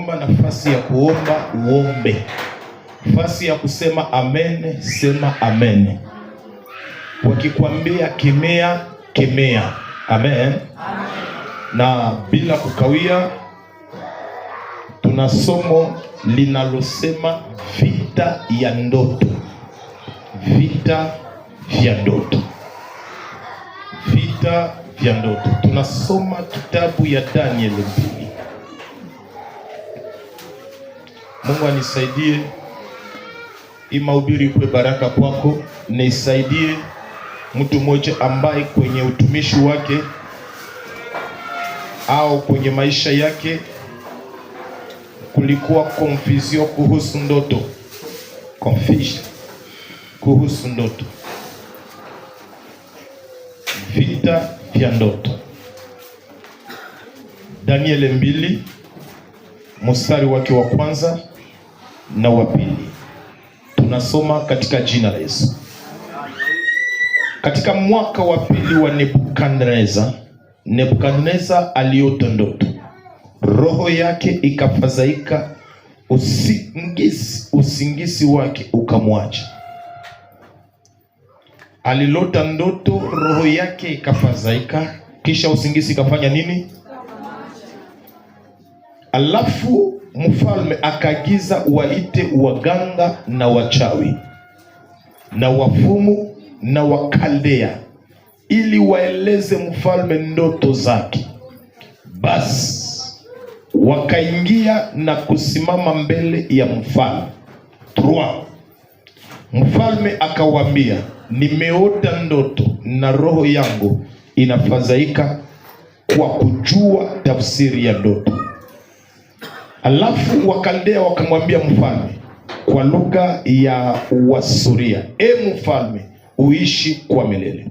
Nikiomba nafasi ya kuomba, uombe. Nafasi ya kusema amen, sema amen. Wakikwambia kemea, kemea. Amen. Amen. Na bila kukawia, tuna somo linalosema vita ya ndoto. Vita vya ndoto. Vita vya ndoto. Tunasoma kitabu ya Daniel 2. Mungu anisaidie hii mahubiri kwa baraka kwako. Nisaidie mtu mmoja ambaye kwenye utumishi wake au kwenye maisha yake kulikuwa confusion kuhusu ndoto. Confusion kuhusu ndoto. Vita vya ndoto. Daniel 2 mstari wake wa kwanza na wa pili. Tunasoma katika jina la Yesu. Katika mwaka wa pili wa Nebukadneza aliota ndoto. Roho yake ikafadhaika, usingizi wake ukamwacha. Alilota ndoto, roho yake ikafadhaika, kisha usingizi ikafanya nini? Alafu mfalme akaagiza waite waganga na wachawi na wafumu na wakaldea ili waeleze mfalme ndoto zake. Basi wakaingia na kusimama mbele ya mfalme. Mfalme akawaambia, nimeota ndoto na roho yangu inafadhaika kwa kujua tafsiri ya ndoto. Alafu wakaldea wakamwambia mfalme kwa lugha ya Wasuria, mfalme, uishi kwa milele.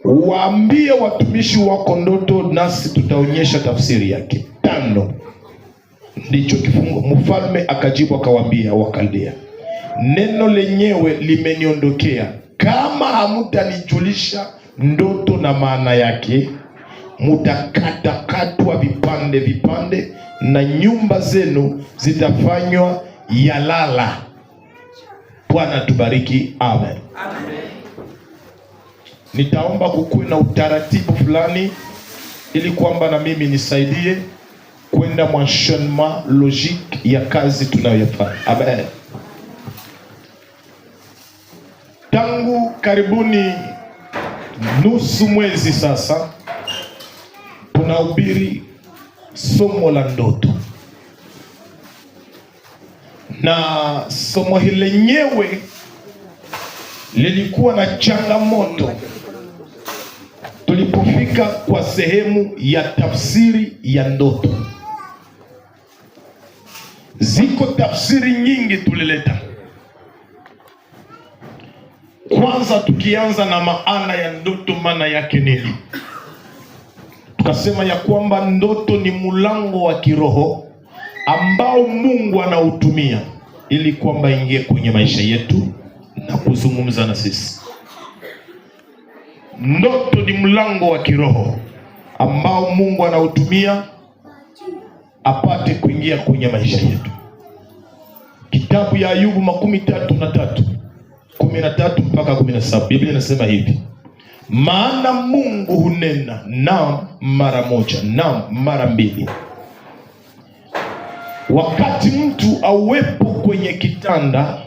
Waambie watumishi wako ndoto, nasi tutaonyesha tafsiri yake. 5 ndicho kifungo. Mfalme akajibu akawaambia wakaldea, neno lenyewe limeniondokea. Kama hamutanijulisha ndoto na maana yake, mutakatakatwa vipande vipande na nyumba zenu zitafanywa yalala. Bwana tubariki. Amen. Amen. Nitaomba kukuwe na utaratibu fulani ili kwamba na mimi nisaidie kwenda mwanchonnement logique ya kazi tunayofanya. Amen. Tangu karibuni nusu mwezi sasa tunahubiri somo la ndoto. Na somo hili lenyewe lilikuwa na changamoto tulipofika kwa sehemu ya tafsiri ya ndoto. Ziko tafsiri nyingi tulileta. Kwanza tukianza na maana ya ndoto, maana yake nini? Tukasema ya kwamba ndoto ni mlango wa kiroho ambao Mungu anautumia ili kwamba ingie kwenye maisha yetu na kuzungumza na sisi. Ndoto ni mlango wa kiroho ambao Mungu anautumia apate kuingia kwenye maisha yetu. Kitabu ya Ayubu 13:13 Biblia inasema hivi: maana Mungu hunena naam mara moja, naam mara mbili. Wakati mtu awepo kwenye kitanda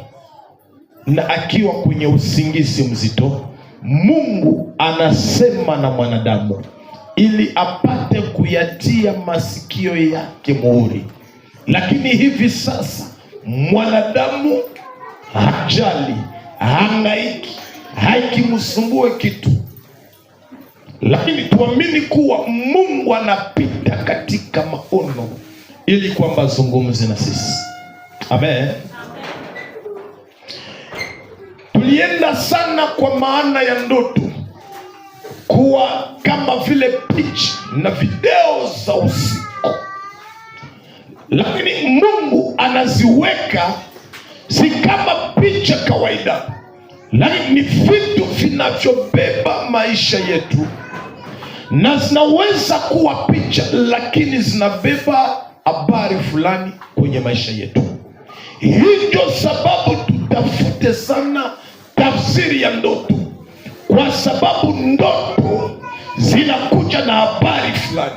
na akiwa kwenye usingizi mzito, Mungu anasema na mwanadamu ili apate kuyatia masikio yake muhuri. Lakini hivi sasa mwanadamu hajali, hangaiki, haikimsumbue kitu. Lakini tuamini kuwa Mungu anapita katika maono ili kwamba zungumze na sisi. Amen. Tulienda sana kwa maana ya ndoto kuwa kama vile picha na video za usiku. Lakini Mungu anaziweka si kama picha kawaida, lakini ni vitu vinavyobeba maisha yetu, na zinaweza kuwa picha lakini zinabeba habari fulani kwenye maisha yetu. Hii ndio sababu tutafute sana tafsiri ya ndoto, kwa sababu ndoto zinakuja na habari fulani,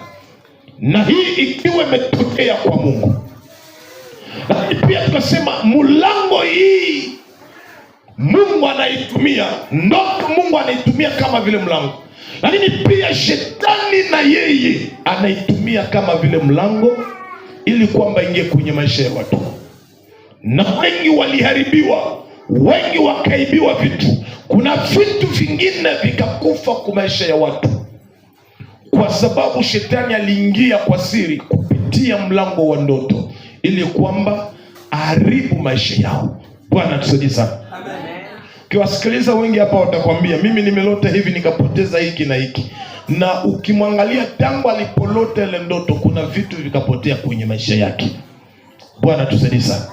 na hii ikiwa imetokea kwa Mungu. Lakini pia tukasema mlango hii Mungu anaitumia, ndoto Mungu anaitumia kama vile mlango, lakini pia shetani na yeye anaitumia kama vile mlango, ili kwamba ingie kwenye maisha ya watu. Na wengi waliharibiwa, wengi wakaibiwa vitu. Kuna vitu vingine vikakufa kwa maisha ya watu, kwa sababu shetani aliingia kwa siri kupitia mlango wa ndoto, ili kwamba aharibu maisha yao. Bwana tusaidie sana. Amen. Ukiwasikiliza wengi hapa watakwambia mimi nimelota hivi nikapoteza hiki na hiki. Na ukimwangalia tangu alipolota ile ndoto, kuna vitu vikapotea kwenye maisha yake. Bwana tusaidie sana.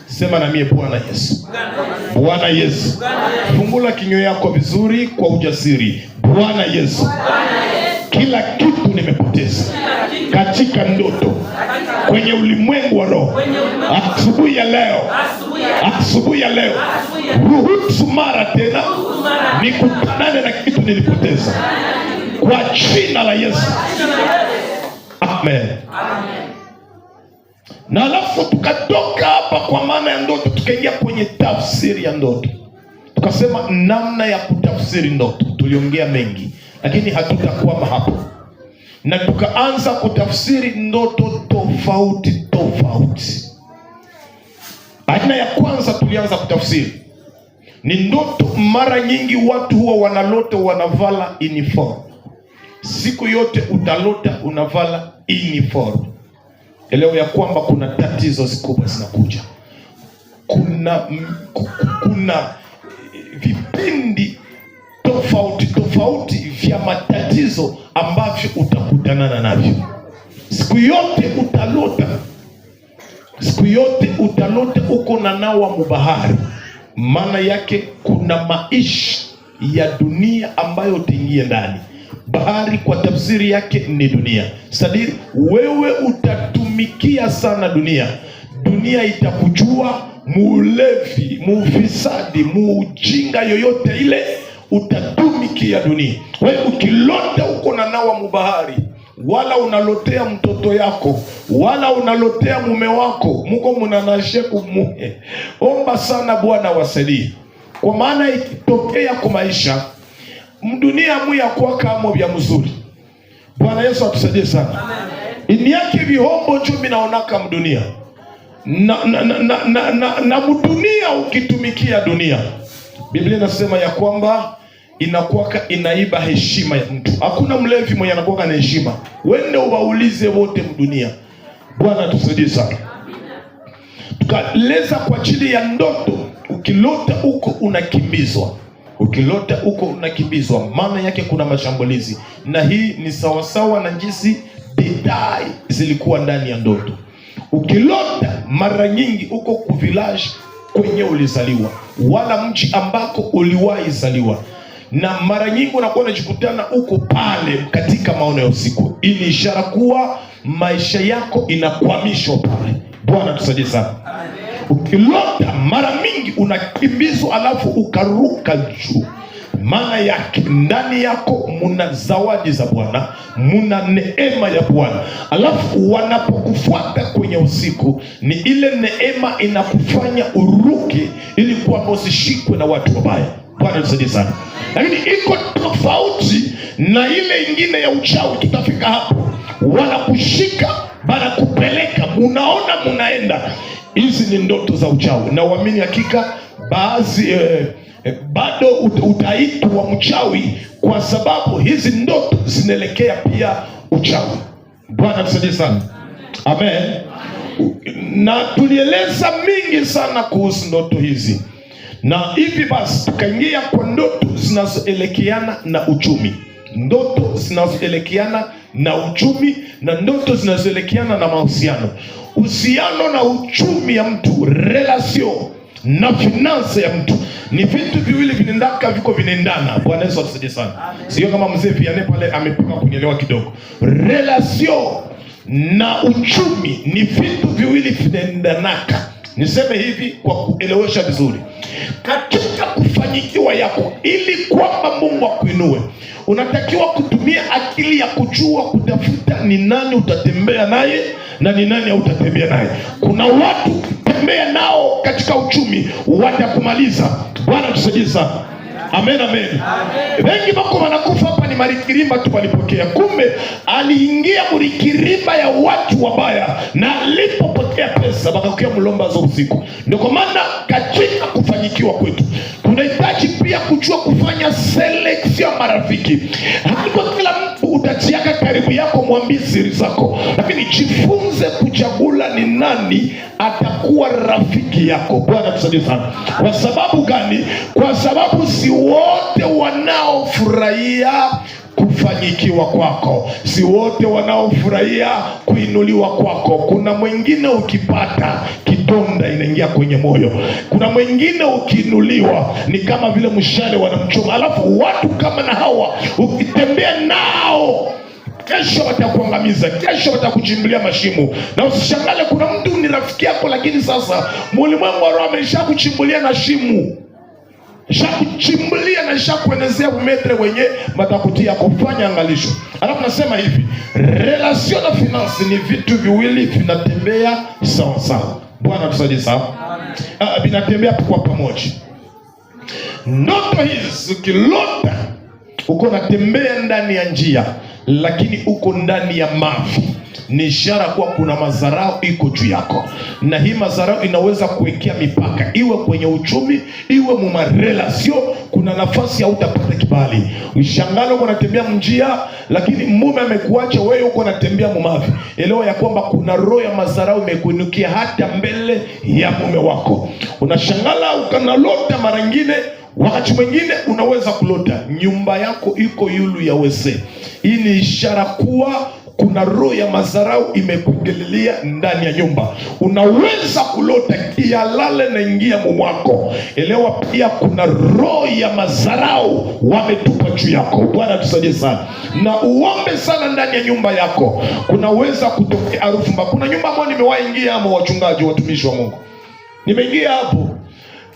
Sema na mie, Bwana Yesu. Bwana Yesu. Fungula kinywa yako vizuri kwa ujasiri. Bwana Yesu. Kila kitu nimepoteza katika ndoto, kwenye ulimwengu wa roho, asubuhi ya leo ruhusu mara tena nikutanane na kitu nilipoteza, kwa jina la Yesu. Amen. Na alafu tukatoka hapa kwa maana ya ndoto, tukaingia kwenye tafsiri ya ndoto. Tukasema namna ya kutafsiri ndoto. Tuliongea mengi, lakini hatutakwama hapo. Na tukaanza kutafsiri ndoto tofauti. Aina ya kwanza tulianza kutafsiri ni ndoto. Mara nyingi watu huwa wanalota wanavala uniform. Siku yote utalota unavala uniform. Elewa ya kwamba kuna tatizo zikubwa zinakuja. Kuna vipindi tofauti vya matatizo ambavyo utakutana navyo. Siku yote utalota uko na nawa mubahari. Maana yake kuna maisha ya dunia ambayo utaingia ndani. Bahari kwa tafsiri yake ni dunia. Sadiri, wewe utatumikia sana dunia. Dunia itakujua muulevi, muufisadi, muujinga yoyote ile, utatumikia dunia. Wewe ukilota uko na nawa mubahari, wala unalotea mtoto yako, wala unalotea mume wako, muko munanashe kumuhe. Omba sana Bwana wasaidie. Kwa maana ikitokea kwa maisha mdunia muya kwa kamo vya mzuri. Bwana Yesu atusaidie sana. Ini yake vihombo chumi naonaka mdunia. Na mdunia ukitumikia dunia, Biblia inasema ya kwamba inakuwaka inaiba heshima ya mtu. Hakuna mlevi mwenye anakuwaka na heshima. Wende waulize wote mdunia. Bwana tusaidie sana. Tukaleza kwa ajili ya ndoto. Ukilota uko unakimbizwa. Maana yake kuna mashambulizi. Na hii ni sawasawa na jinsi dedai zilikuwa ndani ya ndoto. Ukilota mara nyingi uko ku village kwenye ulizaliwa, wala mji ambako uliwahi zaliwa. Na mara nyingi unakuwa unajikutana uko pale katika maono ya usiku. Ili ishara kuwa maisha yako inakwamishwa pale. Bwana tusaidie sana. Ukilota mara mingi unakimbizwa alafu ukaruka juu. Maana yake ndani yako muna zawadi za Bwana, muna neema ya Bwana. Alafu wanapokufuata kwenye usiku, ni ile neema inakufanya uruke, ili kwamba usishikwe na watu wabaya. Bwana tusaidie sana. Lakini iko tofauti na ile ingine ya uchawi. Tutafika hapo. Wanakushika, wanakupeleka, munaona munaenda. Hizi ni ndoto za uchawi. Na uamini hakika baadhi bado utaitwa mchawi, kwa sababu hizi ndoto zinaelekea pia uchawi. Bwana tusaidie sana. Amen. Na tulieleza mingi sana kuhusu ndoto hizi. Na hivi basi tukaingia kwa ndoto zinazoelekeana na uchumi. Ndoto zinazoelekeana na uchumi na ndoto zinazoelekeana na mahusiano. Uhusiano na uchumi ya mtu, relation na finance ya mtu, ni vitu viwili viko vinaendana. Bwana Yesu atusaidie sana. Sio kama mzee Vianney pale amepaka kunyelewa kidogo. Relation na uchumi ni vitu viwili vinaendanaka. Niseme hivi kwa kuelewesha vizuri. Katika kufanyikiwa yako, ili kwamba Mungu akuinue, unatakiwa kutumia akili ya kujua kutafuta ni nani utatembea naye na ni nani hautatembea naye. Kuna watu tembea nao katika uchumi watakumaliza. Bwana tusaidie sana. Amen, amen. Wengi wako wanakufa hapa ni marikirimba tu walipokea. Kumbe aliingia murikirimba ya watu wabaya, na alipopokea pesa bakakuya mlomba za usiku. Ndio kwa maana katika kufanyikiwa kwetu tunahitaji pia kujua kufanya selection marafiki. Hapo kila mtu utachiaka karibu yako mwambie siri zako, lakini jifunze kuchagula ni nani atakuwa rafiki yako. Bwana tusaidie sana. Kwa sababu gani? Kwa sababu si wote wanaofurahia kufanyikiwa kwako, si wote wanaofurahia kuinuliwa kwako. Kuna mwingine ukipata kidonda inaingia kwenye moyo. Kuna mwingine ukiinuliwa ni kama vile mshale wanamchoma. Alafu watu kama na hawa ukitembea nao, kesho watakuangamiza, kesho watakuchimbilia mashimo. Na usishangale kuna mtu ni rafiki yako, lakini sasa mulimwengu wa roho ameshakuchimbulia na shimo, shakuchimbulia na shakuenezea umetre wenye matakutia kufanya angalisho. Alafu nasema hivi, relation na finance ni vitu viwili vinatembea sawa sawa. Bwana tusaidie sana. Vinatembea kwa pamoja. Ndoto hizi ukilota uko natembea ndani ya njia, lakini uko ndani ya mavi, ni ishara kuwa kuna madharau iko juu yako. Na hii madharau inaweza kuwekea mipaka, iwe kwenye uchumi, iwe mu relation. Kuna nafasi hautapata kibali. Ushangalo uko natembea mjia, lakini mume amekuacha wewe, uko natembea mumavi. Elewa ya kwamba kuna roho ya madharau imekuinukia hata mbele ya mume wako. Unashangala ukanalota mara nyingine. Wakati mwingine unaweza kulota nyumba yako iko yulu ya wese. Hii ni ishara kuwa kuna roho ya madharau imekugelilia ndani ya nyumba. Unaweza kulota kialale na ingia mwako. Elewa pia kuna roho ya madharau wametupa juu yako. Bwana tusaidie sana. Na uombe sana ndani ya nyumba yako. Kunaweza kutokea harufu mbaya. Kuna nyumba ambayo nimewahi ingia ama wachungaji, watumishi wa Mungu. Nimeingia hapo.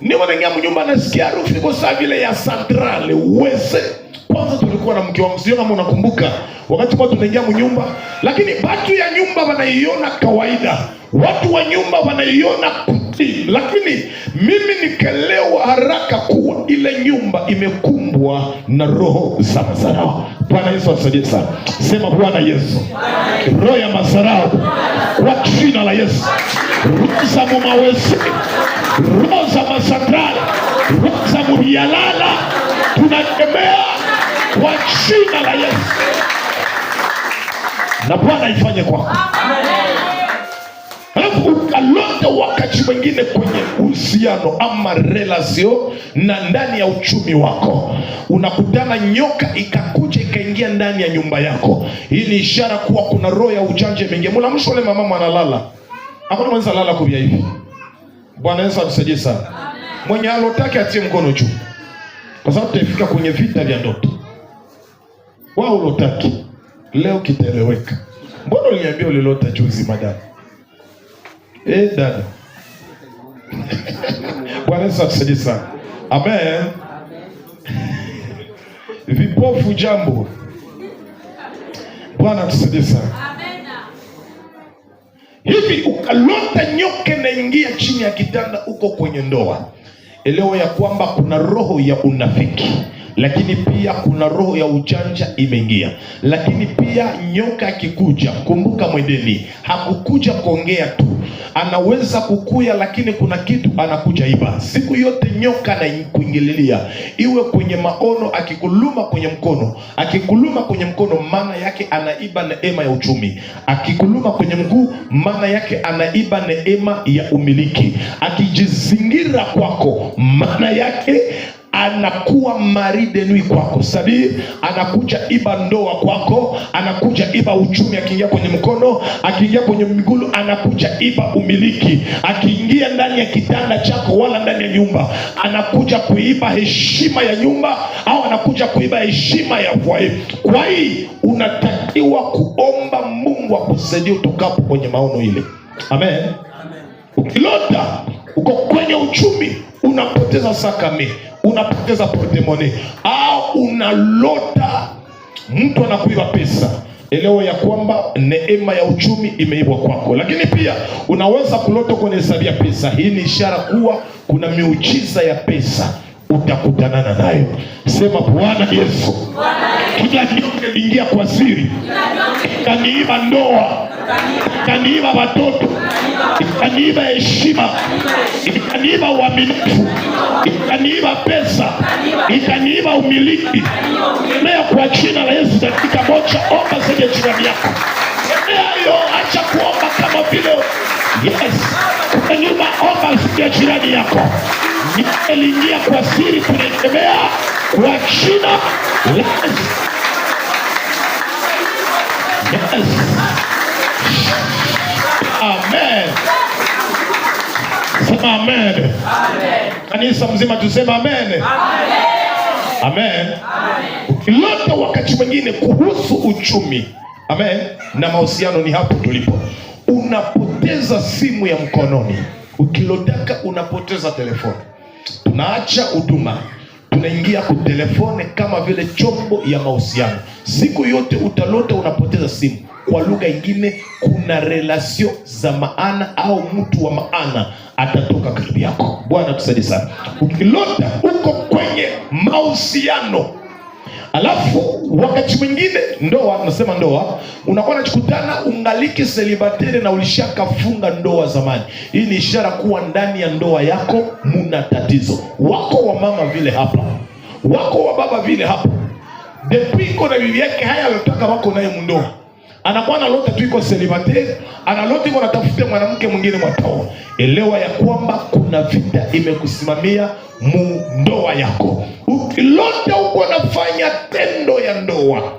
Nimewaingia mnyumba nasikia harufu iko sawa vile ya centrale wese. Kwanza tulikuwa na mke wangu, sio kama unakumbuka, wakati kwa tunaingia mnyumba, lakini watu ya nyumba wanaiona kawaida, watu wa nyumba wanaiona kuti, lakini mimi nikelewa haraka kuwa ile nyumba imekumbwa na roho za madharau. Bwana Yesu asaidie sana. Sema Bwana Yesu. Roho ya madharau kwa jina la Yesu. Roho za mawese, roho za masandrala, roho za murialala, tunakemea kwa jina la Yesu. Na Bwana ifanye kwako. Alafu ukalota wakati mwingine kwenye uhusiano ama relation na ndani ya uchumi wako, unakutana nyoka ikakuja ikaingia ndani ya nyumba yako. Hii ni ishara kuwa kuna roho ya ujanja imeingia. Mwanamsho yule mama analala, hakuna mwenza lala kubia hivi. Bwana Yesu atusaidie sana. Mwenye alotake atie mkono juu, kwa sababu tutafika kwenye vita vya ndoto. Wao ulotaki leo kitaeleweka. Mbona uliniambia ulilota juzi madam? Dada. Bwana Yesu atusaidie sana. Amen. Vipofu jambo. Bwana atusaidie sana. Hivi ukalota nyoka na ingia chini ya kitanda uko kwenye ndoa. Elewa ya kwamba kuna roho ya unafiki, lakini pia kuna roho ya ujanja imeingia. Lakini pia nyoka akikuja, kumbuka mwendeni, hakukuja kuongea tu, anaweza kukuya, lakini kuna kitu anakuja iba. Siku yote nyoka na kuingililia, iwe kwenye maono, akikuluma kwenye mkono. Akikuluma kwenye mkono, maana yake anaiba neema ya uchumi. Akikuluma kwenye mguu, maana yake anaiba neema ya umiliki. Akijizingira kwako, maana yake anakuwa maride nui kwako. Sabi anakuja iba ndoa kwako, anakuja iba uchumi. Akiingia kwenye mkono, akiingia kwenye migulu, anakuja iba umiliki. Akiingia ndani ya kitanda chako wala ndani ya nyumba, anakuja kuiba heshima ya nyumba, anakuja kuiba heshima ya foyer. Kwa hii unatakiwa kuomba Mungu Mungu akusaidie utokapo kwenye maono ile. Amen. Ukilota uko kwenye uchumi, unapoteza sakame, unapoteza portemone, au unalota mtu anakuiba pesa, elewa ya kwamba neema ya uchumi imeibwa kwako. Lakini pia unaweza kulota kwenye hesabu ya pesa. Hii ni ishara kuwa kuna miujiza ya pesa utakutanana nayo. Sema Bwana Yesu, kila nyonge liingia kwa siri, ikaniiba ndoa, ikaniiba watoto, ikaniiba heshima, ikaniiba uaminifu, ikaniiba pesa, ikaniiba umiliki, leo kwa jina la Yesu dakika moja omba zenye jirani yako. Leo acha kuomba kama vile yes, kwa nyuma omba zenye jirani yako. Niliingia kwa siri, tunaendelea kwa jina la Yesu. Yes. Amen. Sema amen. Amen. Kanisa mzima tusema amen. Amen. Amen. Ukilota wakati mwingine kuhusu uchumi, amen, na mahusiano, ni hapo tulipo. Unapoteza simu ya mkononi. Ukilotaka unapoteza telefoni. Tunaacha huduma, tunaingia ku telefone kama vile chombo ya mahusiano. Siku yote utalota unapoteza simu. Kwa lugha ingine, kuna relasio za maana au mtu wa maana atatoka karibu yako. Bwana tusaidie sana. Ukilota uko kwenye mahusiano, alafu wakati mwingine ndoa, nasema ndoa, unakuwa unachukutana ungaliki celibatere na ulishakafunga ndoa zamani. Hii ni ishara kuwa ndani ya ndoa yako muna tatizo. Wako wa mama vile hapa, wako wa baba vile hapa, depiko na bibi yake haya alotaka wako naye mundoa, anakuwa analota tu iko celibatere, analota iko natafuta mwanamke mwingine mwatao. Elewa ya kwamba kuna vita imekusimamia mu ndoa yako. Ukilota uko nafanya tendo ya ndoa,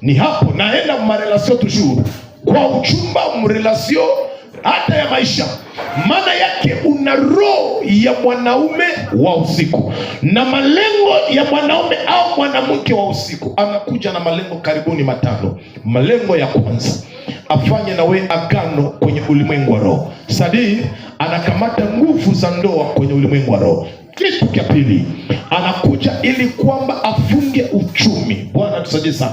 ni hapo naenda marelasio toujours kwa uchumba, mrelasio hata ya maisha. Maana yake una roho ya mwanaume wa usiku na malengo ya mwanaume au mwanamke wa usiku. Anakuja na malengo karibuni matano. Malengo ya kwanza, afanye na we agano kwenye ulimwengu wa roho. Sadii anakamata nguvu za ndoa kwenye ulimwengu wa roho. Kitu cha pili, anakuja ili kwamba afunge uchumi. Bwana tusaidie sana.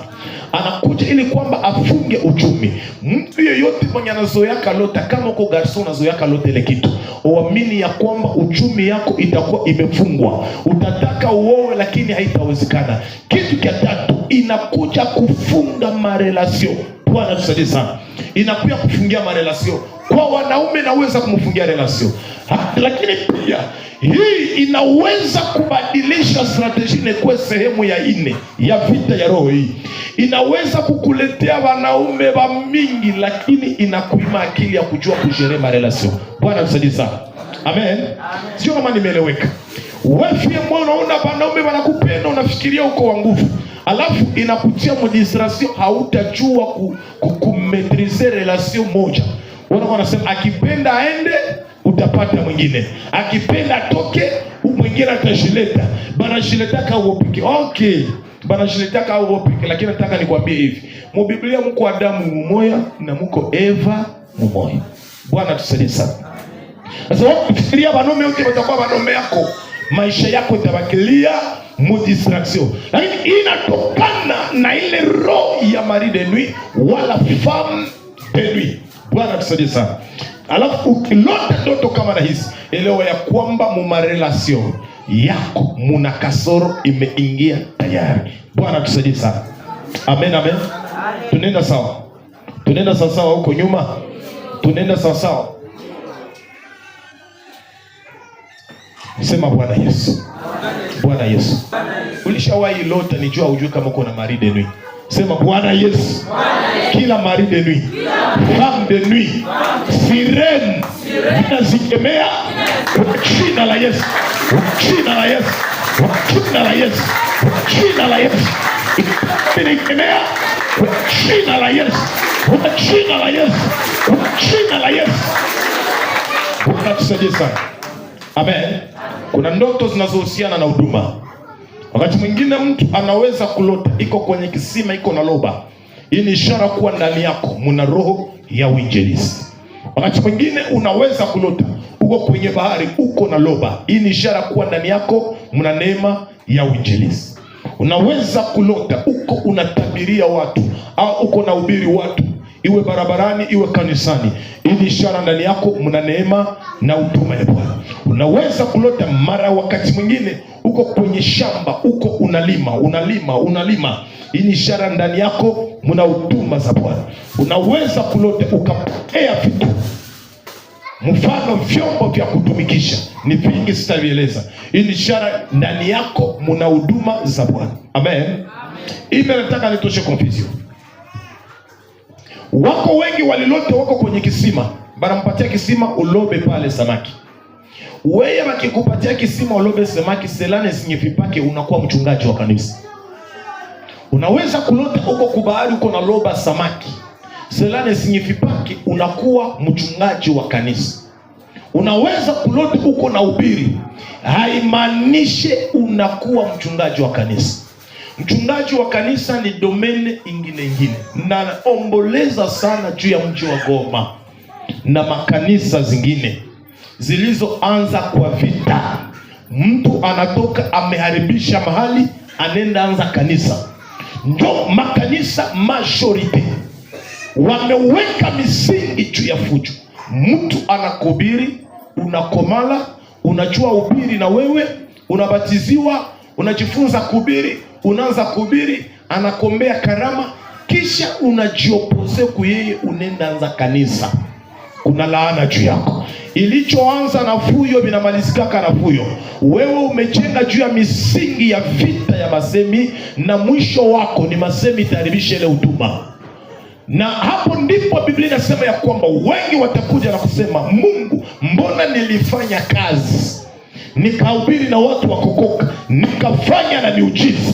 Anakuja ili kwamba afunge uchumi. Mtu yeyote mwenye anazoea lota, kama uko garso unazoea lota ile kitu, uamini ya kwamba uchumi yako itakuwa imefungwa. Utataka uowe lakini haitawezekana. Kitu cha tatu, inakuja kufunga marelasio. Bwana tusaidie sana. Inakuja kufungia marelasio. Kwa wanaume naweza kumfungia relasio, lakini pia hii inaweza kubadilisha strategy nekwe sehemu ya ine ya vita ya roho. Hii inaweza kukuletea wanaume wa mingi, lakini inakuima akili ya kujua kujere marelasio. Bwana tusaidie sana. Amen. Sio kama nimeeleweka. Wewe mbona unaona wanaume wanakupenda, unafikiria uko wa nguvu, alafu inakutia modistraction, hautajua kumetrize relation moja. Wanasema akipenda aende utapata mwingine, akipenda toke mwingine atashileta. Banashiletaka uopike. Okay, banashiletaka uopike, lakini nataka nikwambie hivi, mu Biblia mko Adamu mmoja na mko Eva mmoja. Bwana tusaidie sana. Sasa ukifikiria wanaume wote watakuwa wanaume yako, maisha yako itabakilia mu distraction, lakini inatokana na ile roho ya mari de nuit wala femme de nuit. Bwana tusaidie sana. Alafu ukilota ndoto kama na hizi, elewa ya kwamba mu marelation yako muna kasoro imeingia tayari. Bwana tusaidie sana. Amen, amen. Tunaenda sawa. Tunaenda sawa sawa huko nyuma. Tunaenda sawa sawa. Sema Bwana Yesu. Bwana Yesu. Ulishawahi lota nijua ujue kama uko na mari de nuit. Sema Bwana Yesu. Kila mari de nuit, femme de nuit, sirene, ninazikemea kwa jina la Yesu. Kwa jina la Yesu. Kwa jina la Yesu. Kwa jina la Yesu. Ninakemea kwa jina la Yesu. Kwa jina la Yesu. Kwa jina la Yesu. Bwana tusaidie sana. Amen. Kuna ndoto zinazohusiana na huduma. Wakati mwingine mtu anaweza kulota iko kwenye kisima, iko na loba, Hii ni ishara kuwa ndani yako muna roho ya uinjilisti. Wakati mwingine unaweza kulota uko kwenye bahari, uko na loba. Hii ni ishara kuwa ndani yako muna neema ya uinjilisti. Unaweza kulota uko unatabiria watu au uko na ubiri watu, iwe barabarani iwe kanisani. Hii ni ishara ndani yako muna neema na utuma ya Bwana. Unaweza kulota mara wakati mwingine uko kwenye shamba, uko unalima. Hii ni ishara ndani yako muna utuma za Bwana. Unaweza kulota ukapokea vitu, mfano vyombo vya kutumikisha, ni vingi sitavieleza. Hii ni ishara ndani yako muna huduma za Bwana. Amen. Hii nataka nitoshe confusion. Wako wengi walilote wako kwenye kisima, banampatia kisima ulobe pale samaki. Wewe wakikupatia kisima ulobe samaki, selane sinyefipake unakuwa mchungaji wa kanisa. Unaweza kulota uko kubahari uko na loba samaki, selane sinyefipake unakuwa mchungaji wa kanisa. Unaweza kulota uko na ubiri, haimaanishe unakuwa mchungaji wa kanisa. Mchungaji wa kanisa ni domene ingine. Na omboleza sana juu ya mji wa Goma na makanisa zingine zilizoanza kwa vita. Mtu anatoka ameharibisha mahali, anenda anza kanisa. Ndio makanisa majority wameweka misingi juu ya fujo. Mtu anakubiri, unakomala, unajua ubiri na wewe, unabatiziwa, unajifunza kubiri, unaanza kubiri, anakombea karama, kisha unajiopose kuyeye, unenda anza kanisa. Kuna laana juu yako. Ilichoanza na fuyo binamalizikaka na fuyo. Wewe umejenga juu ya misingi ya vita ya masemi, na mwisho wako ni masemi itaribisha ile huduma. Na hapo ndipo Biblia inasema ya kwamba wengi watakuja na kusema, Mungu, mbona nilifanya kazi, nikahubiri na watu wakokoka, nikafanya na miujiza,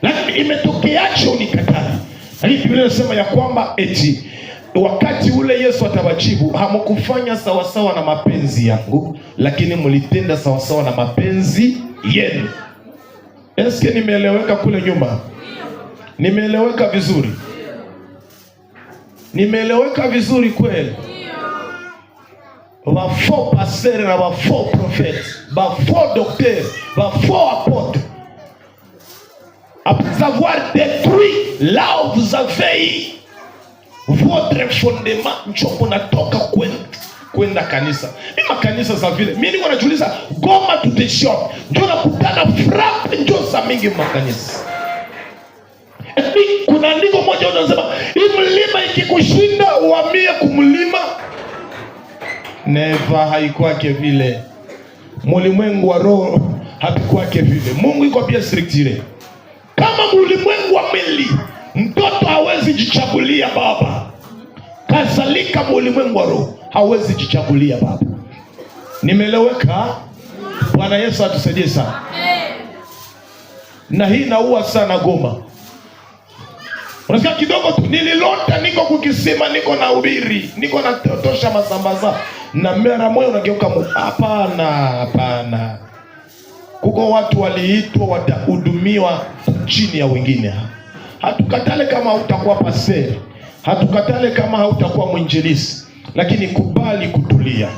lakini imetokeacho unikatana. Na hii Biblia inasema ya kwamba eti wakati ule Yesu atawajibu, hamukufanya sawasawa na mapenzi yangu, lakini mlitenda sawasawa na mapenzi yenu. Eske nimeeleweka kule nyuma? Nimeeleweka vizuri? Nimeeleweka vizuri kweli? Va faux pasteur na va faux prophète, va faux docteur, va faux apôtre, après avoir détruit là où vous avez votre fondement, nchoko natoka kwenda kanisa. Ima kanisa za vile mimi niko najiuliza, Goma tuteshon ndio nakutana frappe ndio za mingi makanisa. Kuna andiko moja unasema, hii mlima ikikushinda uhamie kumlima. Neva haikwake vile. Mulimwengu wa roho hapikwake vile. Mungu iko pia structure. Kama mulimwengu wa mwili, mtoto hawezi jichagulia baba, kadhalika mulimwengu wa roho hawezi jichagulia baba. Nimeeleweka? Bwana Yesu atusaidie sana. Na hii naua sana Goma. Unasikia kidogo tu nililota, niko kukisema, niko na ubiri, niko na tosha masambaza, na mara moyo unageuka hapana. Kuko watu waliitwa watahudumiwa chini ya wengine. Hatukatale kama hautakuwa paseri, hatukatale kama hautakuwa mwinjilisi, lakini kubali kutulia.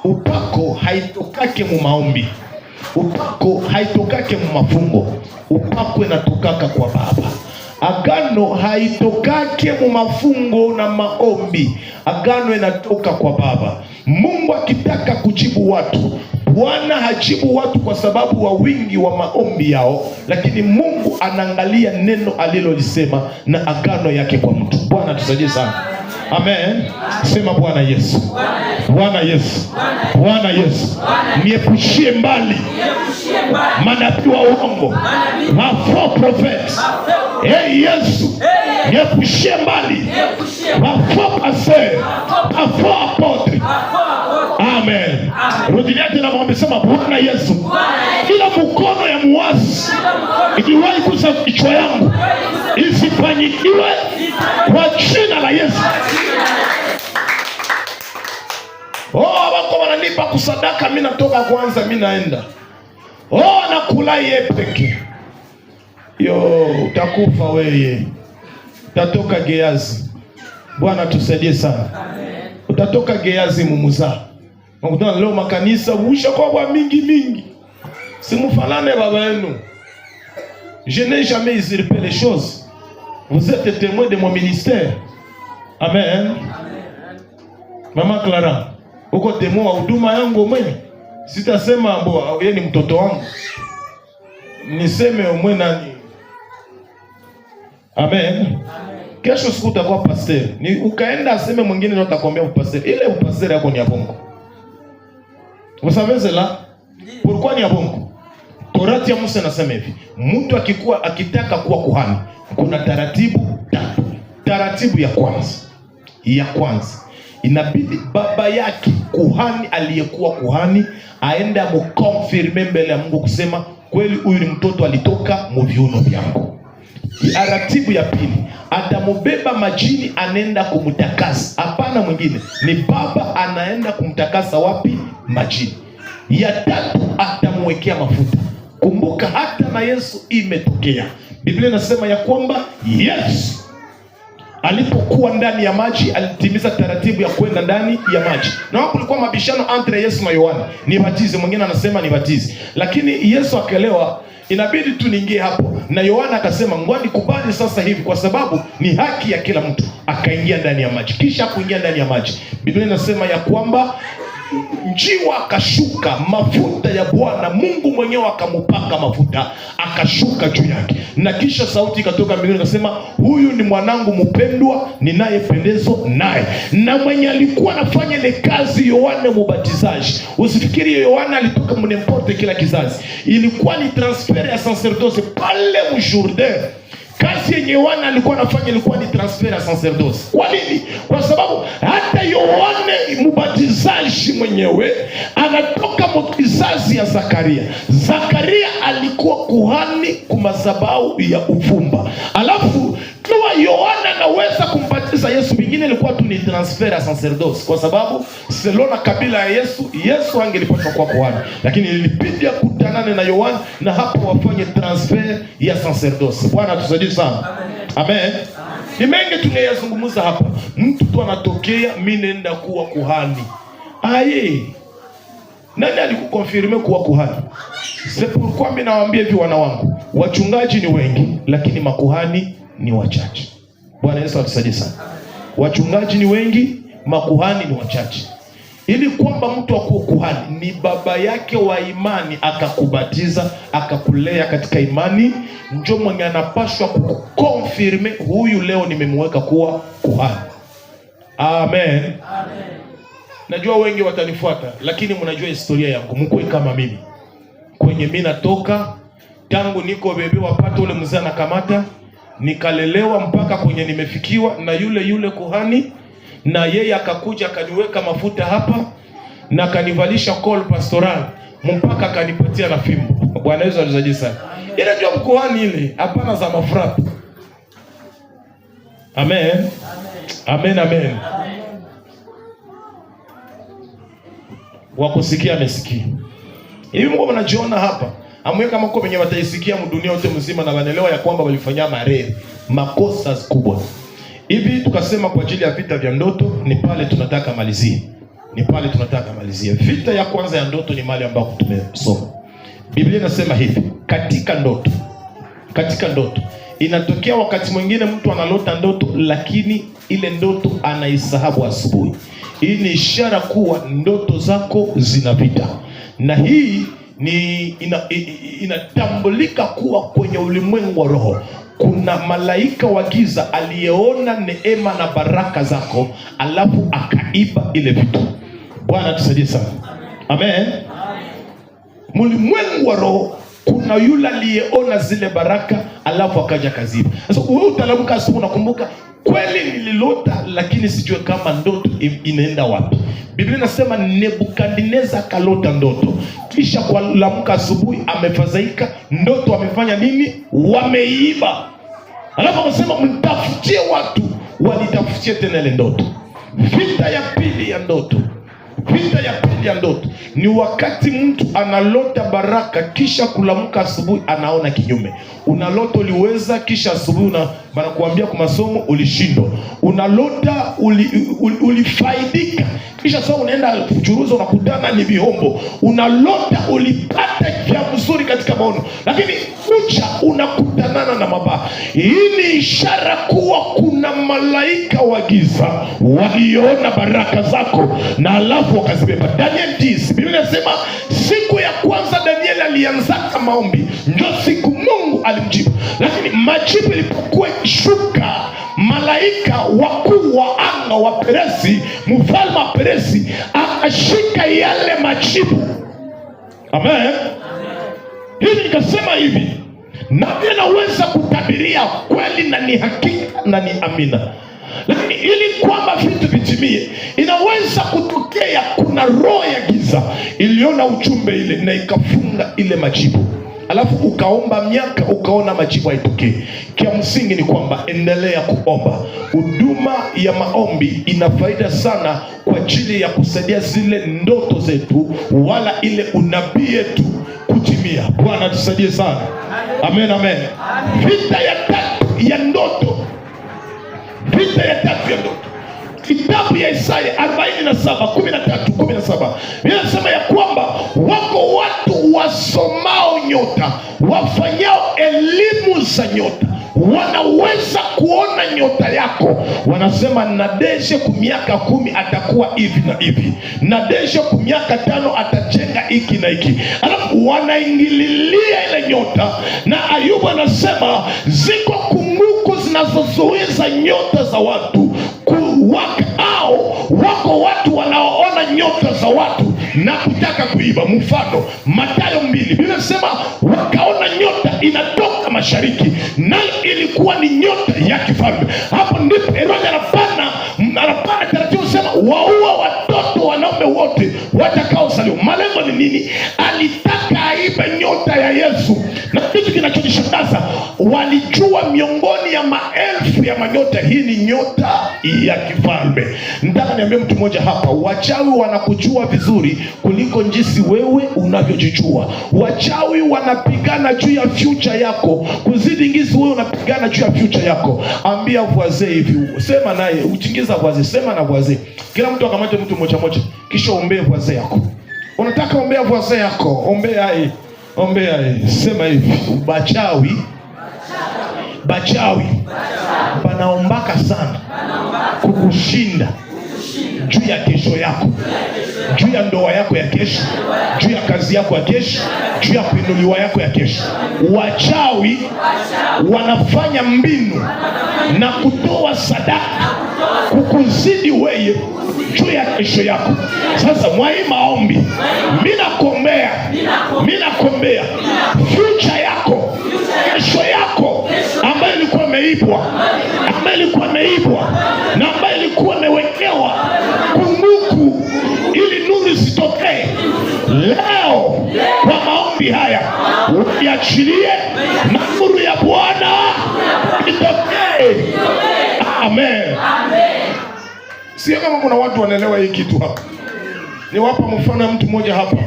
Upako haitokake mu maombi, upako haitokake mu mafungo, upako inatokaka kwa Baba. Agano haitokake mu mafungo na maombi, agano inatoka kwa Baba. Mungu akitaka kujibu watu, Bwana hajibu watu kwa sababu wa wingi wa maombi yao, lakini Mungu anaangalia neno alilolisema na agano yake kwa mtu. Bwana tusaidie sana. Amen. Sema Bwana Yesu. Bwana Yesu. Bwana Yesu. Niepushie mbali manabii wa uongo, faux prophets. Yesu. Niepushie mbali faux pasteurs, faux apôtres. Amen. Rudilia tena mwambie, sema Bwana Yesu. Kila mkono ya muasi ikiwahi kusa kichwa yangu isifanyikiwe kwa jina la Yesu. Wako wananipa kusadaka, mimi natoka kwanza, mimi naenda. Nakula yeye peke. Utakufa wewe. Utatoka Geazi. Bwana tusaidie sana. Amen. Utatoka Geazi mumuza. Unakutana leo makanisa usha kwa mingi. Simufanane baba yenu. Je n'ai jamais usurpé les choses. Vous êtes témoin de mon ministère. Amen. Amen. Mama Clara, uko témoin wa huduma yangu mwenye. Sitasema yeye ni mtoto wangu. Niseme mwe nani? Amen. Amen. Kesho siku utakuwa pastor. Ni ukaenda aseme mwingine ndio atakwambia pastor. Ile pastor yako ni ya bongo. Vous savez cela? Pourquoi ni ya bongo? Torati ya Musa inasema hivi, mtu akitaka kuwa kuhani, kuna taratibu tatu. Taratibu ya kwanza, inabidi baba yake kuhani aliyekuwa kuhani aende amukonfirme mbele ya Mungu kusema kweli huyu ni mtoto alitoka mu viuno vyangu. Taratibu ya pili, atamubeba majini anaenda kumtakasa. Hapana mwingine, ni baba anaenda kumtakasa wapi? Majini. Ya tatu, atamwekea mafuta. Kumbuka hata na Yesu imetokea. Biblia inasema ya kwamba Yesu alipokuwa ndani ya maji alitimiza taratibu ya kwenda ndani ya maji. Na hapo kulikuwa mabishano entre Yesu na Yohana. Nibatize, mwingine anasema nibatize. Lakini Yesu akaelewa inabidi tu niingie hapo. Na Yohana akasema ngwani kubali sasa hivi kwa sababu ni haki ya kila mtu. Akaingia ndani ya maji. Kisha kuingia ndani ya maji, Biblia inasema ya kwamba njiwa akashuka, mafuta ya Bwana Mungu mwenyewe akamupaka mafuta, akashuka juu yake. Na kisha sauti ikatoka mbinguni ikasema, huyu ni mwanangu mpendwa ninayependezwa naye. Na mwenye alikuwa anafanya ile kazi Yohana Mbatizaji. Usifikiri Yohana alitoka mnemporte kila kizazi. Ilikuwa ni transfer ya sacerdoce pale Jourdain. Kazi yenye Yohana alikuwa anafanya ilikuwa ni transfer ya sacerdoce. Kwa nini? Kwa sababu hata Yohana Mbatizaji mwenyewe anatoka kizazi ya Zakaria. Zakaria alikuwa kuhani kwa madhabahu ya uvumba. Alafu kwa Yohana anaweza kumbatiza Yesu, vingine ilikuwa tu ni transfer ya sacerdoce. Kwa sababu selona kabila ya Yesu angelipaswa kuwa kuhani. Lakini ilibidi kutanane na Yohana na hapo wafanye transfer ya sacerdoce. Bwana tusaidie sana. Amen. Amen. Ni mengi tunayazungumza hapa. Mtu tu anatokea mimi nenda kuwa kuhani. Aye. Nani alikukonfirme kuwa kuhani? C'est pourquoi mimi nawaambia hivi wana wangu, wachungaji ni wengi lakini makuhani ni wachache. Bwana Yesu atusaidie sana. Wachungaji ni wengi, makuhani ni wachache. Ili kwamba mtu akuwe kuhani ni baba yake wa imani akakubatiza, akakulea katika imani, ndio mwenye anapaswa kukonfirme huyu leo nimemweka kuwa kuhani. Amen. Amen. Najua wengi watanifuata, lakini mnajua historia yangu. Mkwe kama mimi. Kwenye mimi natoka tangu niko bebe wapata ule mzee anakamata, nikalelewa mpaka kwenye nimefikiwa na yule kuhani, na yeye akakuja akaniweka mafuta hapa na kanivalisha call pastoral mpaka kanipatia na fimbo. Bwana Yesu alizaji sana. Ile ndio kuhani ile, hapana za mafrap. Amen. Amen. Amen. Wakusikia amesikia. Hivi Mungu anajiona hapa. Amweka mako wenye wataisikia dunia yote mzima na wanaelewa ya kwamba walifanya makosa kubwa. Hivi tukasema kwa ajili ya vita vya ndoto ni pale tunataka malizie. Vita ya kwanza ya ndoto ni mali ambako tumesoma. Biblia inasema hivi, katika ndoto inatokea wakati mwingine mtu analota ndoto lakini ile ndoto anaisahau asubuhi. Hii ni ishara kuwa ndoto zako zina vita. Na hii ni inatambulika kuwa kwenye ulimwengu wa roho kuna malaika wa giza aliyeona neema na baraka zako alafu akaiba ile vitu. Bwana tusaidie sana. Amen. Ulimwengu wa roho kuna yule aliyeona zile baraka alafu akaja kaziba. Sasa wewe utalamka asubuhi unakumbuka kweli nililota lakini sijue kama ndoto inaenda wapi. Biblia inasema Nebukadneza kalota ndoto. Kisha kuamka asubuhi amefadhaika, ndoto amefanya nini? Wameiba. Alafu anasema mtafutie watu, walitafutie tena ile ndoto. Vita ya pili ya ndoto. Vita ya ya pili ya ndoto ni wakati mtu analota baraka kisha kulamka asubuhi anaona kinyume. Unalota uliweza kisha asubuhi wanakuambia kwa masomo ulishindwa. Unalota ulifaidika kisha sasa unaenda kuchuruza unakutana ni bihombo. Unalota ulipata jambo zuri katika maono, lakini kucha unakutanana na mabaya. Hii ni ishara kuwa kuna malaika wa giza waliona baraka zako na alafu wakazibeba. Daniel 10, Biblia inasema siku ya kwanza Daniel alianza maombi, ndio siku Mungu alimjibu. Lakini majibu ilipokuwa ikishuka, malaika wakuu wa anga wa Peresi, mfalme wa Peresi akashika yale majibu. Amen. Hili nikasema hivi, nabii anaweza kutabiria kweli na ni hakika na ni amina. Lakini ili kwamba vitu vitimie, inaweza kutokea kuna roho ya giza iliona ujumbe ile na ikafunga ile majibu. Alafu ukaomba miaka ukaona majibu haitokei. Kia msingi ni kwamba endelea kuomba. Huduma ya maombi ina faida sana kwa ajili ya kusaidia zile ndoto zetu wala ile unabii yetu kutimia. Bwana tusaidie sana. Amen, amen. Vita ya tatu ya ndoto. Vita ya tatu ya ndoto. Kitabu ya Isaya 47:13-17 inasema ya kwamba wako watu wasomao nyota, wafanyao elimu za nyota, wanaweza kuona nyota yako. Wanasema Nadeshe kwa miaka 10 atakuwa hivi na hivi, Nadeshe kwa miaka 5 atajenga hiki na hiki. Alafu wanaingililia ile nyota, na Ayubu anasema ziko kunguku zinazozuiza nyota za watu kuwaka, au wako watu wanaoona nyota za watu na kutaka kuiba. Mfano Mathayo 2, Biblia inasema wakaona nyota inatoka mashariki, nayo ilikuwa ni nyota ya kifalme. Hapo ndipo Herode anapana taratibu sema waua watoto wanaume wote watakaozaliwa. Malengo ni nini? Alitaka aibe nyota ya Yesu. Na kitu kinachonishangaza, walijua miongoni ya maelfu ya manyota, hii ni nyota ya kifalme. Nataka niambie mtu mmoja hapa, wachawi wanakujua vizuri kuliko jinsi wewe unavyojijua. Wachawi wanapigana juu ya future yako kuzidi jinsi wewe unapigana juu ya future yako. Ambia wazee hivi, sema naye, uchingiza wazee, sema na wazee. Kila mtu akamate mtu mmoja mmoja, kisha ombea wazee yako. Unataka ombea wazee yako, ombea hii. Ombea hii. Sema hivi, bachawi panaombaka sana kukushinda juu ya kesho yako, juu ya ndoa yako ya kesho, juu ya kazi yako ya kesho, juu ya kuinuliwa yako ya kesho. Wachawi wanafanya mbinu na kutoa sadaka kukuzidi wewe juu ya kesho yako. Sasa mwai maombi, mimi nakombea future yako, kesho yako ambayo ilikuwa imeibwa, na ambayo ilikuwa imewekewa kunguku ili nuru sitokee. Leo kwa maombi haya uiachilie na nuru ya Bwana itokee. Amen. Sio kama kuna watu wanaelewa hii kitu hapa. Niwapa mfano ya mtu mmoja hapa.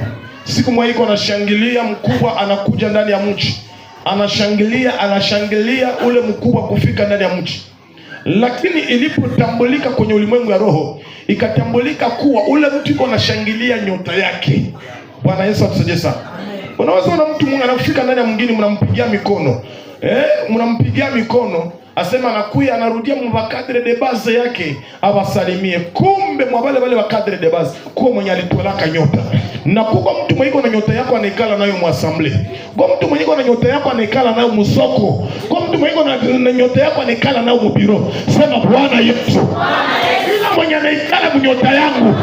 Siku moja anashangilia, mkubwa anakuja ndani ya mji. Anashangilia ule mkubwa kufika ndani ya mji. Lakini ilipotambulika kwenye ulimwengu ya roho, ikatambulika kuwa ule mtu yuko anashangilia nyota yake. Bwana Yesu atusaidie sana. Unaweza una mtu mwingine anafika ndani ya mwingine, mnampigia mikono. Mnampigia mikono, asema anakuya anarudia mvakadre de base yake awasalimie. Kumbe mwabale wale wa cadre de base kwa mwenye alitolaka nyota. Na kwa mtu mwenye na nyota yako anaikala nayo muasamble. Kwa mtu mwenye na nyota yako anaikala nayo musoko. Kwa mtu mwenye na nyota yako anaikala nayo mubiro. Sema Bwana Yesu. Ila mwenye anaikala nyota yangu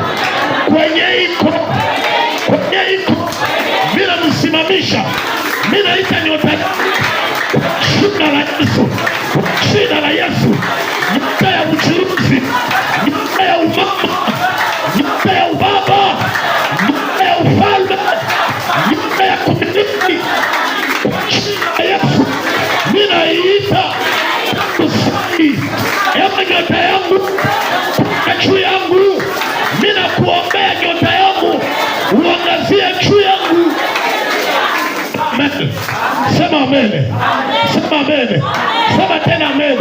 kwenye iko bila msimamisha. Mimi naita nyota yangu jina la Yesu. Jina la Yesu. Nyota ya uchuruzi, nyota ya umama, nyota ya ubaba, nyota ya ufalme, nyota ya kumiliki. Jina la Yesu. Mimi naita usai ya nyota yangu juu yangu. Mimi nakuombea nyota yangu amen. Sema amen. Sema tena amen.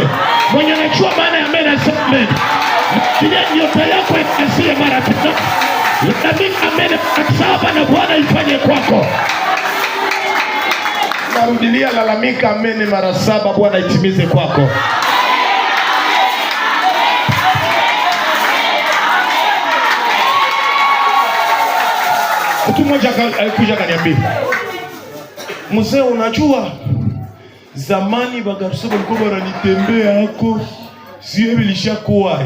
Mwenye anajua maana ya amen asema amen. Ndiye nyota yako ikasie mara tena. Lakini amen akisaba na Bwana ifanye kwako. Narudilia, lalamika amen mara 7, Bwana itimize kwako. Mtu mmoja alikuja akaniambia, mzee, unajua zamani bagaruso walikuwa wananitembea hako, sio bilishakuwa.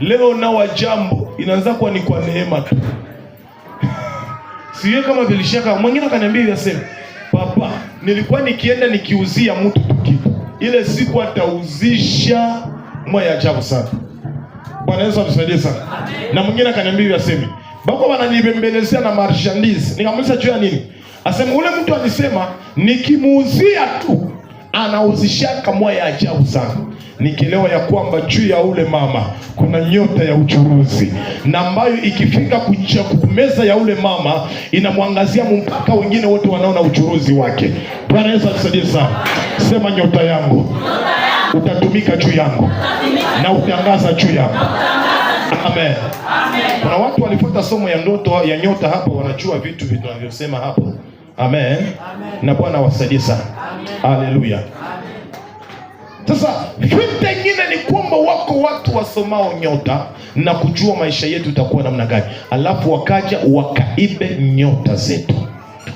Leo na wajambo inaanza kuwa ni kwa neema tu. Sio kama bilishaka. Mwingine akaniambia yasema, papa, nilikuwa nikienda nikiuzia mtu kitu, ile siku atauzisha moyo ajabu sana. Bwana Yesu atusaidie sana. Na mwingine akaniambia yasema, bako wananibembelezea na marchandise. Nikamuuliza juu ya nini? Asema ule mtu alisema nikimuuzia tu anauzishaka moyo ajabu sana. Nikielewa ya kwamba juu ya ule mama kuna nyota ya uchuruzi, na ambayo ikifika kucha kumeza ya ule mama inamwangazia mpaka wengine wote wanaona uchuruzi wake. Bwana Yesu atusaidie sana. Sema nyota yangu utatumika juu yangu na utangaza juu yangu. Amen. Kuna watu walifuata somo ya ndoto ya nyota hapa, wanajua vitu vinavyosema hapo. Amen. Na Bwana wasaidie sana. Haleluya. Sasa vita ingine ni kwamba wako watu wasomao nyota na kujua maisha yetu itakuwa namna gani, alafu wakaja wakaibe nyota zetu,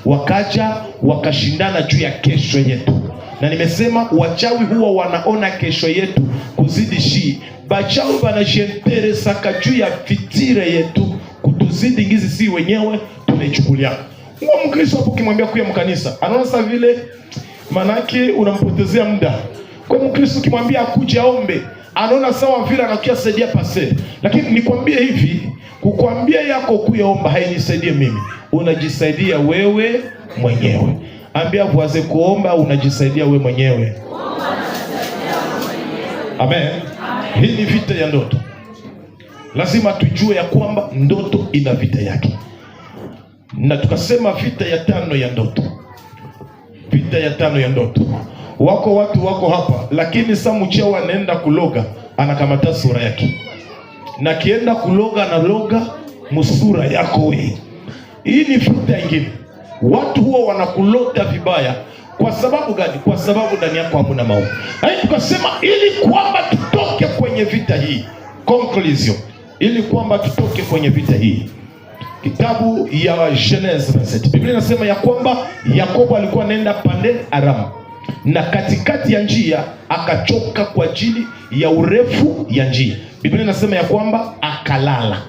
wakaja wakashindana juu ya kesho yetu. Na nimesema wachawi huwa wanaona kesho yetu kuzidi shi. Bachawi wanajiinteresaka juu ya fitire yetu kutuzidi ngizi si wenyewe tunaichukulia. Huwa Mkristo hapo kimwambia kuya mkanisa, anaona sasa vile manake unampotezea muda. Kwa Mkristo kimwambia akuje aombe, anaona sawa vile anakia saidia pase. Lakini nikwambie hivi, kukwambia yako kuyaomba hainisaidie mimi. Unajisaidia wewe mwenyewe. Ambia vuaze kuomba, unajisaidia wewe mwenyewe. Amen. Hii ni vita ya ndoto. Lazima tujue ya kwamba ndoto ina vita yake. Na tukasema vita ya 5 ya ndoto. Vita ya 5 ya ndoto. Wako watu wako hapa, lakini saa mchao anaenda kuloga, anakamata sura yake. Na kienda kuloga na loga musura yako wewe. Hii ni vita ingine. Watu huwa wanakulota vibaya. Kwa sababu gani? Kwa sababu ndani yako hamuna maombi. Hai tukasema ili kwamba tutoke kwenye vita hii. Conclusion. Ili kwamba tutoke kwenye vita hii. Kitabu ya Genesis 27. Biblia inasema ya kwamba Yakobo alikuwa anaenda pande Aramu. Na katikati ya njia akachoka kwa ajili ya urefu ya njia. Biblia inasema ya kwamba akalala.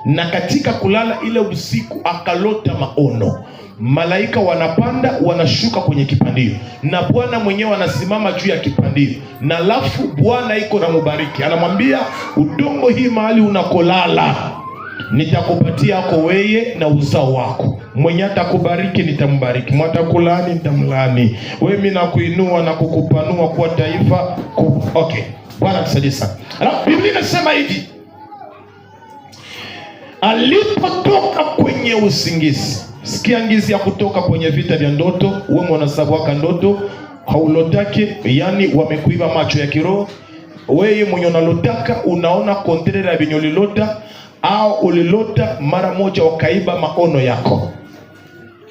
Na katika kulala ile usiku akalota maono. Malaika wanapanda wanashuka kwenye kipandio, na Bwana mwenyewe anasimama juu ya kipandio, na alafu Bwana iko na mubariki, anamwambia udongo hii mahali unakolala nitakupatia yako wewe na uzao wako. Mwenye atakubariki nitambariki, mwatakulaani nitamlaani. Wewe mimi nakuinua na kukupanua kwa taifa. Okay. Bwana tusaidie sana. Alafu Biblia inasema hivi, alipotoka kwenye usingizi. Sikia ngizi ya kutoka kwenye vita vya ndoto. Wewe mwanasabwaka ndoto haulotake, yani wamekuiba macho ya kiroho. Wewe mwenye unalotaka unaona kontrera ya binyolilota, au ulilota mara moja wakaiba maono yako.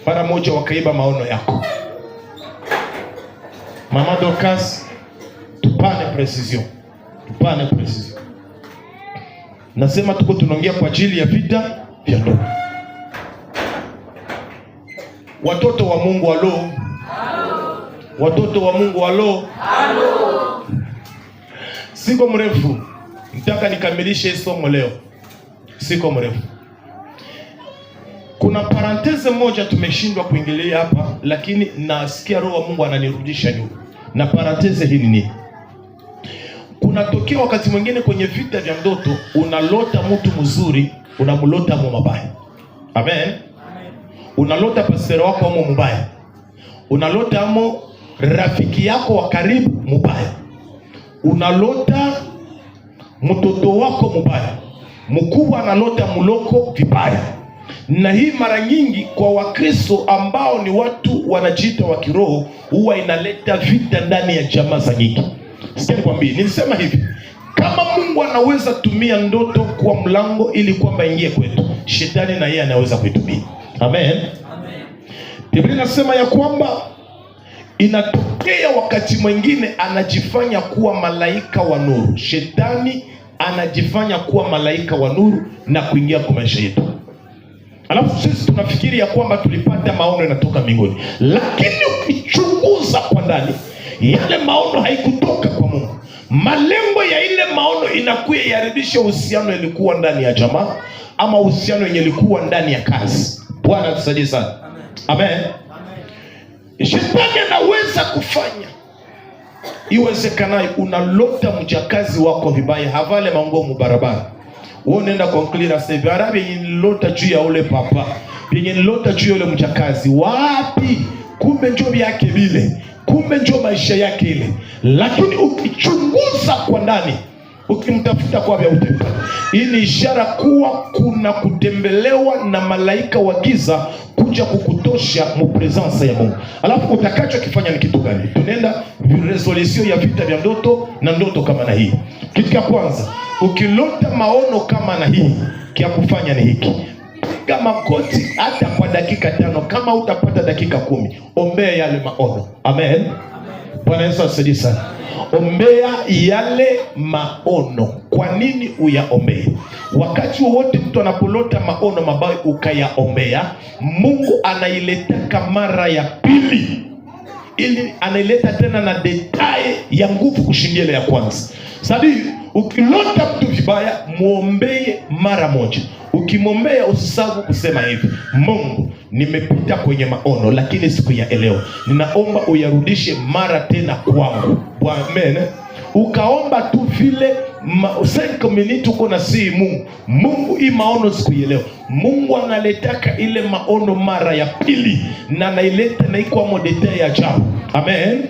Mara moja wakaiba maono yako. Mama Dorcas, tupane precision. Tupane precision. Nasema tuko tunaongea kwa ajili ya vita vya ndoto. Watoto wa Mungu alo. Watoto wa Mungu alo. Siko mrefu, nataka nikamilishe somo leo. Siko mrefu. Kuna paranteze moja tumeshindwa kuingilia hapa, lakini nasikia roho wa Mungu ananirudisha nyuma. Na paranteze hii ni nini? Kunatokea wakati mwingine kwenye vita vya ndoto unalota mtu mzuri, unamlota mu mabaya. Amen. Unalota pastor wako amo mubaya. Unalota amo rafiki yako wa karibu mubaya. Unalota mtoto wako mubaya. Mkubwa analota muloko vibaya. Na hii mara nyingi kwa Wakristo ambao ni watu wanajiita wa kiroho, huwa inaleta vita ndani ya jamaa za nyingi. Sikia nikwambie, nilisema hivi, kama Mungu anaweza tumia ndoto kuwa mlango ili kwamba ingie kwetu, shetani na yeye anaweza kuitumia. Amen. Biblia inasema ya kwamba inatokea wakati mwingine anajifanya kuwa malaika wa nuru. Shetani anajifanya kuwa malaika wa nuru na kuingia kwa maisha yetu. Alafu sisi tunafikiri ya kwamba tulipata maono yanatoka mbinguni. Lakini ukichunguza kwa ndani, yale maono haikutoka kwa Mungu. Malengo ya ile maono inakuwa yaribisha uhusiano ilikuwa ndani ya jamaa, ama uhusiano yenye ilikuwa ndani ya kazi. Bwana tusaidie sana. Amen. Shetani anaweza kufanya iwezekanayo unalota mjakazi wako vibaya, havale mango mubarabara. Wewe unaenda konklira sasa, arabi nilota juu ya ule papa, yenye nilota juu ya ule mjakazi. Wapi? Kumbe njoo yake vile. Kumbe njoo maisha yake ile. Lakini ukichunguza kwa ndani, ukimtafuta kwa vya utepa, hii ni ishara kuwa kuna kutembelewa na malaika wa giza kuja kukutosha mu presence ya Mungu. Alafu utakacho kifanya ni kitu gani? Tunaenda resolution ya vita vya ndoto na ndoto kama na hii. Kitu cha kwanza, ukilota maono kama na hii, kia kufanya ni hiki. Piga magoti hata kwa dakika 5, kama utapata dakika 10, ombea yale maono. Amen. Bwana Yesu asifiwe sana. Ombea yale maono. Kwa nini uyaombee? Wakati wowote mtu anapolota maono mabaya ukayaombea, Mungu anailetaka mara ya pili, ili anaileta tena na detail ya nguvu kushindia ile ya kwanza. Sababu ukilota mtu vibaya, muombee mara moja. Ukimwombea usisahau kusema hivi: Mungu, nimepita kwenye maono lakini sikuyaelewa, ninaomba uyarudishe mara tena kwangu. Amen. Ukaomba tu vile 5 minutes uko na si Mungu, hii maono sikuielewa. Mungu analetaka ile maono mara ya pili na naileta na iko modete ya ajabu. Amen.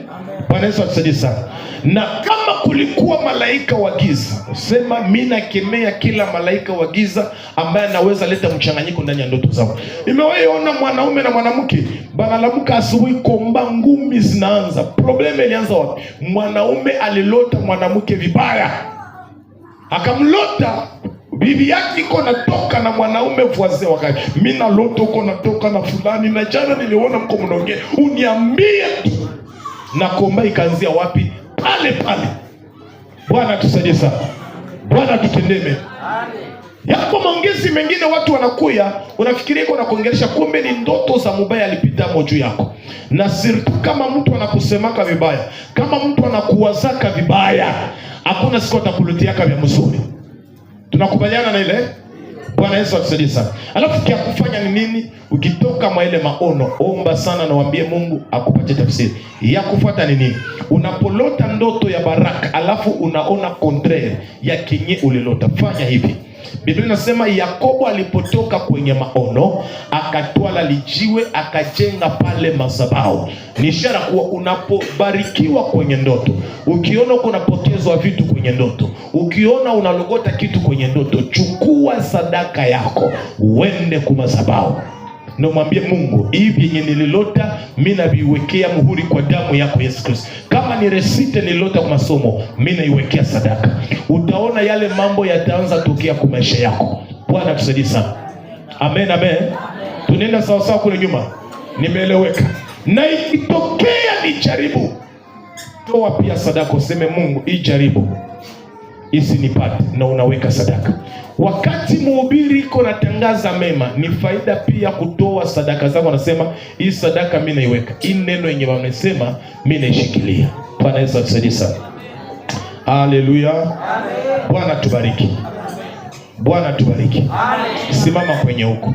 Bwana Yesu asifiwe sana. Na kama kulikuwa malaika wa giza, sema mimi nakemea kila malaika wa giza ambaye anaweza leta mchanganyiko ndani ya ndoto zao. Nimewahi ona mwanaume na mwanamke banalamuka asubuhi, komba ngumi zinaanza. Problema ilianza wapi? Mwanaume alilota mwanamke vibaya, akamlota bibi yake iko natoka na mwanaume voisin wakati, mimi na loto uko natoka na fulani, na jana niliona mko mnaongea, uniambie. Na komba ikaanzia wapi? Pale pale. Bwana tusaidie sana. Bwana tutendeme. Yako maongezi mengine watu wanakuya, unafikiria iko na kuongelesha, kumbe ni ndoto za mubaya alipita juu yako. Na sirtu kama mtu anakusemaka vibaya, kama mtu anakuwazaka vibaya, hakuna siku atakuletiaka vya mzuri. Tunakubaliana na ile? Bwana Yesu atusaidie sana. Alafu kia kufanya ni nini? Ukitoka mwa ile maono, omba sana na waambie Mungu akupatie tafsiri. Ya kufuata ni nini? Unapolota ndoto ya baraka, alafu unaona contraire ya kinyi ulilota, fanya hivi. Biblia inasema Yakobo alipotoka kwenye maono, akatwala lijiwe, akajenga pale madhabahu. Ni ishara kuwa unapobarikiwa kwenye ndoto, ukiona unapokezwa vitu kwenye ndoto, ukiona unalogota kitu kwenye ndoto, chukua sadaka yako uende kwa madhabahu na mwambie Mungu, hivi yenye nililota mimi naviwekea muhuri kwa damu yako Yesu Kristo. Kama ni resite nililota kwa masomo, mimi naiwekea sadaka. Utaona yale mambo yataanza tokea kwa maisha yako. Bwana tusaidie sana. Amen, amen. Tunaenda sawa sawa kule nyuma. Nimeeleweka. Na ikitokea ni jaribu, toa pia sadaka, useme Mungu, hii jaribu isinipate, na unaweka sadaka. Wakati mhubiri iko natangaza mema, ni faida pia kutoa sadaka zako. Anasema hii sadaka mimi naiweka, hii neno yenye wamesema mimi naishikilia. Bwana Yesu atusaidie sana. Haleluya. Bwana tubariki. Bwana tubariki. Simama kwenye huko.